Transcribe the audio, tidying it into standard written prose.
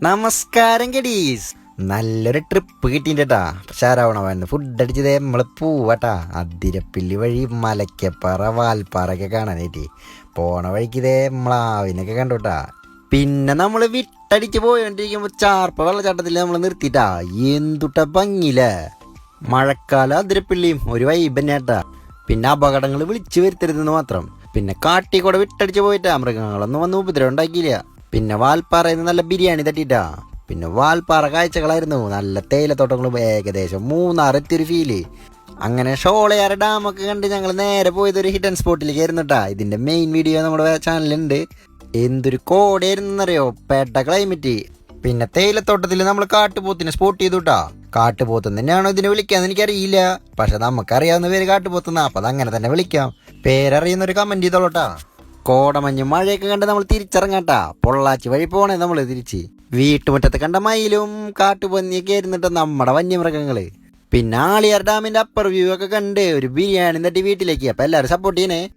നമസ്കാരം ഗഡീസ്. നല്ലൊരു trip കിട്ടിട്ടാ. ശരവണവന്ന് food അടിച്ചതേ നമ്മള് പോവാട്ടാ. അതിരപ്പിള്ളി വഴി മലക്കപ്പാറ വാൽപ്പാറൊക്കെ കാണാനായിട്ട് പോണ വഴിക്കിതേ മ്ലാവിനൊക്കെ കണ്ടോട്ടാ. പിന്നെ നമ്മള് വിട്ടടിച്ച് പോയോണ്ടിരിക്കുമ്പോ ചാർപ്പ വെള്ളച്ചാട്ടത്തിൽ നമ്മൾ നിർത്തിട്ടാ. എന്തുട്ട ഭംഗിയില്ലേ. മഴക്കാലം അതിരപ്പിള്ളിയും ഒരു വൈബന്നെട്ടാ. പിന്നെ അപകടങ്ങൾ വിളിച്ചു വരുത്തരുതെന്ന് മാത്രം. പിന്നെ കാട്ടിക്കൂടെ വിട്ടടിച്ച് പോയിട്ടാ. മൃഗങ്ങളൊന്നും വന്ന് ഉപദ്രവം ഉണ്ടാക്കിയില്ല. പിന്നെ വാൽപ്പാറയിൽ നിന്ന് നല്ല ബിരിയാണി തട്ടിട്ടാ. പിന്നെ വാൽപ്പാറ കാഴ്ചകളായിരുന്നു. നല്ല തേയിലത്തോട്ടങ്ങളും ഏകദേശം മൂന്നാറെത്തിയൊരു ഫീല്. അങ്ങനെ ഷോളയാറ് ഡാമൊക്കെ കണ്ട് ഞങ്ങൾ നേരെ പോയത് ഒരു ഹിഡൻ സ്പോട്ടിലേക്ക് ആയിരുന്നു കേട്ടാ. ഇതിന്റെ മെയിൻ വീഡിയോ നമ്മുടെ ചാനലുണ്ട്. എന്തൊരു കോടയായിരുന്നറിയോ, പേട്ട ക്ലൈമറ്റ്. പിന്നെ തേയിലത്തോട്ടത്തിൽ നമ്മൾ കാട്ടുപോത്തിനെ സ്പോട്ട് ചെയ്തു കേട്ടാ. കാട്ടുപോത്തൻ തന്നെയാണോ ഇതിനെ വിളിക്കാന്ന് എനിക്കറിയില്ല. പക്ഷെ നമുക്കറിയാവുന്ന പേര് കാട്ടുപോത്തുന്ന, അപ്പൊ അത് അങ്ങനെ തന്നെ വിളിക്കാം. പേരറിയുന്നൊരു കമന്റ് ചെയ്തോളൂട്ടാ. കോടമഞ്ഞ് മഴയൊക്കെ കണ്ട് നമ്മൾ തിരിച്ചിറങ്ങാട്ടാ. പൊള്ളാച്ചി വഴി പോണേ നമ്മള് തിരിച്ച്. വീട്ടുമുറ്റത്ത് കണ്ട മയിലും കാട്ടുപന്നിയൊക്കെ ആയിരുന്നിട്ട് നമ്മുടെ വന്യമൃഗങ്ങള്. പിന്നെ ആളിയാർ ഡാമിന്റെ അപ്പർ വ്യൂ ഒക്കെ കണ്ട് ഒരു ബിരിയാണി തട്ടി വീട്ടിലേക്ക്. അപ്പൊ എല്ലാവരും സപ്പോർട്ട് ചെയ്യണേ.